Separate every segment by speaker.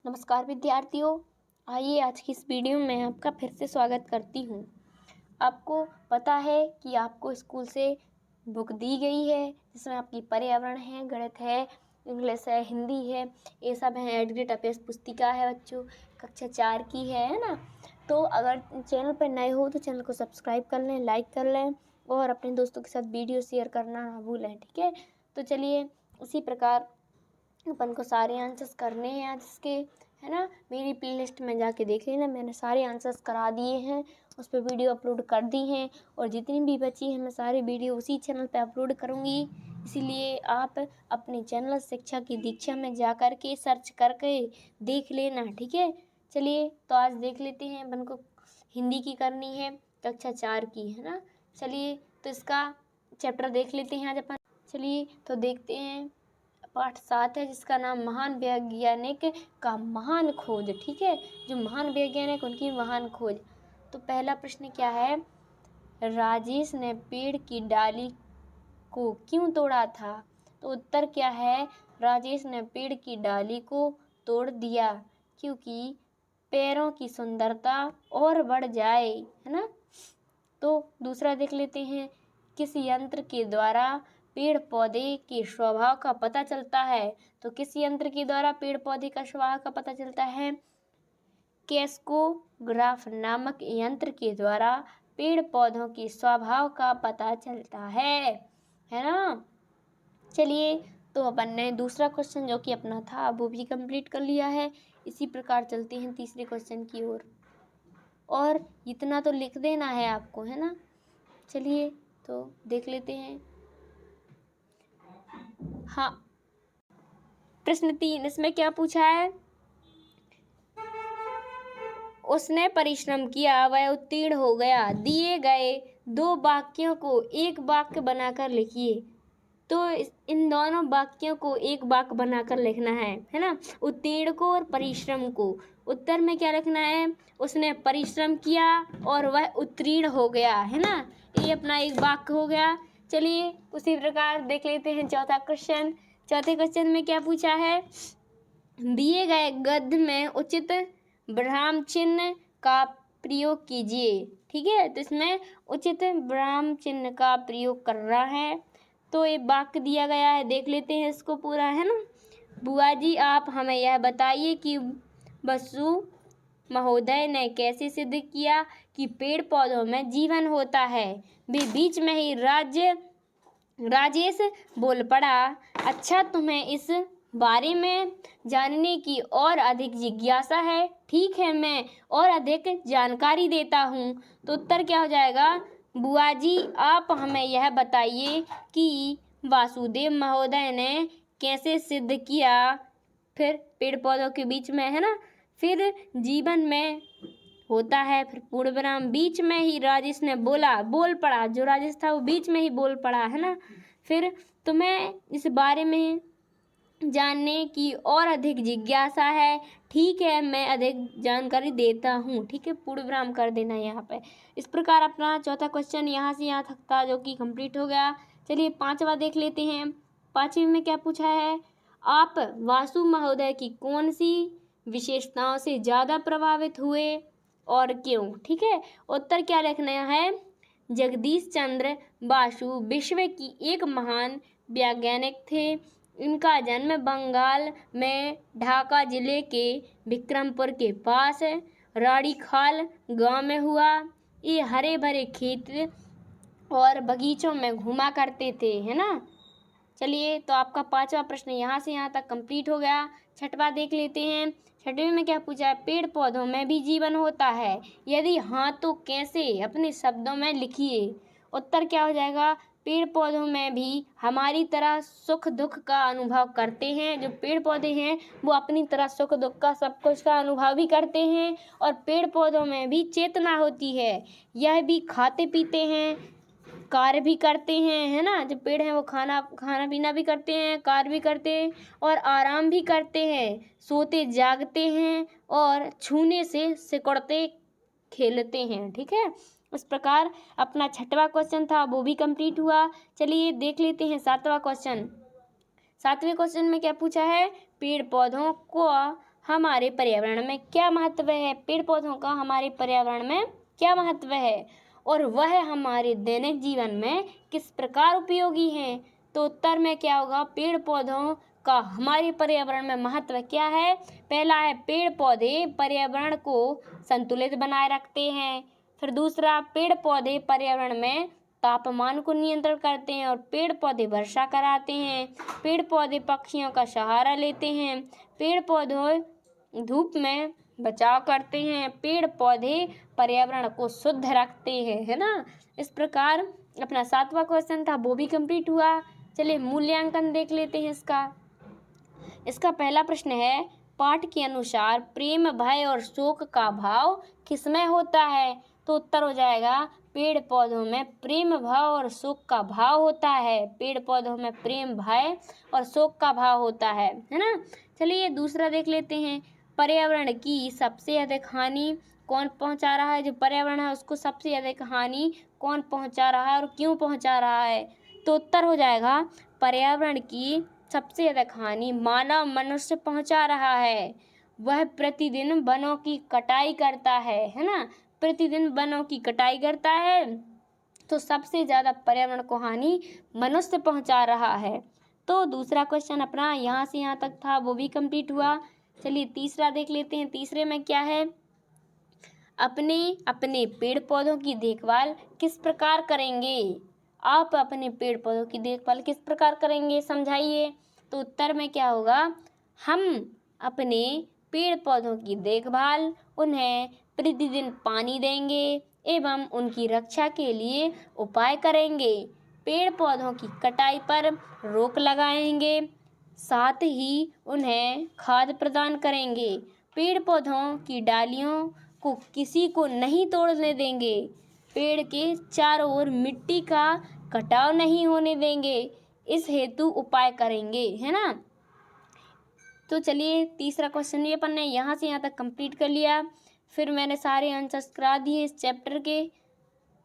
Speaker 1: नमस्कार विद्यार्थियों। आइए आज की इस वीडियो में आपका फिर से स्वागत करती हूँ। आपको पता है कि आपको स्कूल से बुक दी गई है जिसमें आपकी पर्यावरण है, गणित है, इंग्लिश है, हिंदी है, ये सब है। एडग्रेड अपेस पुस्तिका है बच्चों, कक्षा 4 की है ना। तो अगर चैनल पर नए हो तो चैनल को सब्सक्राइब कर लें, लाइक कर लें और अपने दोस्तों के साथ वीडियो शेयर करना ना भूलें, ठीक है। तो चलिए उसी प्रकार अपन को सारे आंसर्स करने हैं आज इसके, है ना। मेरी प्लेलिस्ट में जाके देख लेना, मैंने सारे आंसर्स करा दिए हैं, उस पर वीडियो अपलोड कर दी हैं और जितनी भी बची हैं मैं सारी वीडियो उसी चैनल पे अपलोड करूँगी। इसीलिए आप अपने चैनल शिक्षा की दीक्षा में जा कर के सर्च करके देख लेना, ठीक है। चलिए तो आज देख लेते हैं। अपन को हिंदी की करनी है, कक्षा 4 की, है ना। चलिए तो इसका चैप्टर देख लेते हैं आज अपन। चलिए तो देखते हैं। पाठ 7 है जिसका नाम महान वैज्ञानिक का महान खोज, ठीक है। जो महान वैज्ञानिक उनकी महान खोज। तो पहला प्रश्न क्या है, राजेश ने पेड़ की डाली को क्यों तोड़ा था। तो उत्तर क्या है, राजेश ने पेड़ की डाली को तोड़ दिया क्योंकि पैरों की सुंदरता और बढ़ जाए, है ना। तो दूसरा देख लेते हैं, किस यंत्र के द्वारा पेड़ पौधे के स्वभाव का पता चलता है। तो किस यंत्र के द्वारा पेड़ पौधे का स्वभाव का पता चलता है, कैस्कोग्राफ नामक यंत्र के द्वारा पेड़ पौधों के स्वभाव का पता चलता है ना। चलिए तो अपन ने दूसरा क्वेश्चन जो कि अपना था वो भी कंप्लीट कर लिया है। इसी प्रकार चलते हैं तीसरे क्वेश्चन की ओर, और इतना तो लिख देना है आपको, है ना। चलिए तो देख लेते हैं। हाँ, प्रश्न 3 इसमें क्या पूछा है, उसने परिश्रम किया, वह उत्तीर्ण हो गया। दिए गए 2 वाक्यों को एक वाक्य बनाकर लिखिए। तो इन दोनों वाक्यों को एक वाक्य बनाकर लिखना है ना। उत्तीर्ण को और परिश्रम को। उत्तर में क्या लिखना है, उसने परिश्रम किया और वह उत्तीर्ण हो गया, है ना। ये अपना एक वाक्य हो गया। चलिए उसी प्रकार देख लेते हैं चौथा क्वेश्चन। चौथे क्वेश्चन में क्या पूछा है, दिए गए गद्य में उचित विराम चिन्ह का प्रयोग कीजिए, ठीक है। तो इसमें उचित विराम चिन्ह का प्रयोग कर रहा है। तो एक वाक्य दिया गया है, देख लेते हैं इसको पूरा, है ना। बुआ जी आप हमें यह बताइए कि बसु महोदय ने कैसे सिद्ध किया कि पेड़ पौधों में जीवन होता है। वे बीच में ही राजेश बोल पड़ा, अच्छा तुम्हें इस बारे में जानने की और अधिक जिज्ञासा है। ठीक है, मैं और अधिक जानकारी देता हूँ। तो उत्तर क्या हो जाएगा, बुआ जी आप हमें यह बताइए कि वासुदेव महोदय ने कैसे सिद्ध किया, फिर पेड़ पौधों के बीच में, है ना, फिर जीवन में होता है, फिर पूर्ण विराम, बीच में ही राजेश ने बोल पड़ा, जो राजेश था वो बीच में ही बोल पड़ा, है ना। फिर तुम्हें इस बारे में जानने की और अधिक जिज्ञासा है। ठीक है, मैं अधिक जानकारी देता हूँ, ठीक है, पूर्ण विराम कर देना यहाँ पे। इस प्रकार अपना चौथा क्वेश्चन यहाँ से यहाँ तक था जो कि कंप्लीट हो गया। चलिए पांचवा देख लेते हैं। पांचवी में क्या पूछा है, आप वासु महोदय की कौन सी विशेषताओं से ज़्यादा प्रभावित हुए और क्यों, ठीक है। उत्तर क्या लिखना है, जगदीश चंद्र बासु विश्व की एक महान वैज्ञानिक थे। इनका जन्म बंगाल में ढाका जिले के विक्रमपुर के पास राड़ीखाल गांव में हुआ। ये हरे भरे खेत और बगीचों में घूमा करते थे, है ना। चलिए तो आपका पांचवा प्रश्न यहाँ से यहाँ तक कंप्लीट हो गया। छठवा देख लेते हैं। छठवें में क्या पूछा है, पेड़ पौधों में भी जीवन होता है, यदि हाँ तो कैसे, अपने शब्दों में लिखिए। उत्तर क्या हो जाएगा, पेड़ पौधों में भी हमारी तरह सुख दुख का अनुभव करते हैं। जो पेड़ पौधे हैं वो अपनी तरह सुख दुख का सब कुछ का अनुभव भी करते हैं, और पेड़ पौधों में भी चेतना होती है, यह भी खाते पीते हैं, कार्य भी करते हैं, है ना। जो पेड़ हैं वो खाना पीना भी करते हैं, कार्य भी करते हैं और आराम भी करते हैं, सोते जागते हैं और छूने से सिकुड़ते खेलते हैं, ठीक है। इस प्रकार अपना छठवां क्वेश्चन था वो भी कंप्लीट हुआ। चलिए देख लेते हैं सातवां क्वेश्चन। सातवें क्वेश्चन में क्या पूछा है, पेड़ पौधों को हमारे पर्यावरण में क्या महत्व है, पेड़ पौधों का हमारे पर्यावरण में क्या महत्व है और वह हमारे दैनिक जीवन में किस प्रकार उपयोगी हैं। तो उत्तर में क्या होगा, पेड़ पौधों का हमारे पर्यावरण में महत्व क्या है। पहला है पेड़ पौधे पर्यावरण को संतुलित बनाए रखते हैं। फिर दूसरा, पेड़ पौधे पर्यावरण में तापमान को नियंत्रण करते हैं और पेड़ पौधे वर्षा कराते हैं। पेड़ पौधे पक्षियों का सहारा लेते हैं। पेड़ पौधे धूप में बचाव करते हैं। पेड़ पौधे पर्यावरण को शुद्ध रखते हैं, है ना। इस प्रकार अपना 7वां क्वेश्चन था वो भी कंप्लीट हुआ। चलिए मूल्यांकन देख लेते हैं इसका पहला प्रश्न है, पाठ के अनुसार प्रेम, भय और शोक का भाव किसमें होता है। तो उत्तर हो जाएगा, पेड़ पौधों में प्रेम, भय और शोक का भाव होता है। पेड़ पौधों में प्रेम, भय और शोक का भाव होता है ना। चलिए दूसरा देख लेते हैं, पर्यावरण की सबसे अधिक हानि कौन पहुंचा रहा है। जो पर्यावरण है उसको सबसे अधिक हानि कौन पहुंचा रहा है और क्यों पहुंचा रहा है। तो उत्तर हो जाएगा, पर्यावरण की सबसे अधिक हानि मानव मनुष्य पहुंचा रहा है। वह प्रतिदिन वनों की कटाई करता है ना। प्रतिदिन वनों की कटाई करता है तो सबसे ज़्यादा पर्यावरण को हानि मनुष्य पहुंचा रहा है। तो दूसरा क्वेश्चन अपना यहाँ से यहाँ तक था वो भी कंप्लीट हुआ। चलिए तीसरा देख लेते हैं। तीसरे में क्या है, अपने अपने पेड़ पौधों की देखभाल किस प्रकार करेंगे। आप अपने पेड़ पौधों की देखभाल किस प्रकार करेंगे, समझाइए। तो उत्तर में क्या होगा, हम अपने पेड़ पौधों की देखभाल, उन्हें प्रतिदिन पानी देंगे एवं उनकी रक्षा के लिए उपाय करेंगे। पेड़ पौधों की कटाई पर रोक लगाएंगे, साथ ही उन्हें खाद प्रदान करेंगे। पेड़ पौधों की डालियों को किसी को नहीं तोड़ने देंगे। पेड़ के चारों ओर मिट्टी का कटाव नहीं होने देंगे, इस हेतु उपाय करेंगे, है ना। तो चलिए तीसरा क्वेश्चन ये अपन ने यहाँ से यहाँ तक कंप्लीट कर लिया। फिर मैंने सारे आंसर्स करा दिए इस चैप्टर के,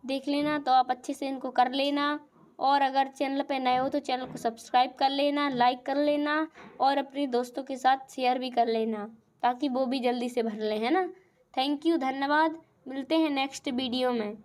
Speaker 1: देख लेना तो आप अच्छे से इनको कर लेना। और अगर चैनल पे नए हो तो चैनल को सब्सक्राइब कर लेना, लाइक कर लेना और अपने दोस्तों के साथ शेयर भी कर लेना ताकि वो भी जल्दी से भर लें, है ना। थैंक यू, धन्यवाद। मिलते हैं नेक्स्ट वीडियो में।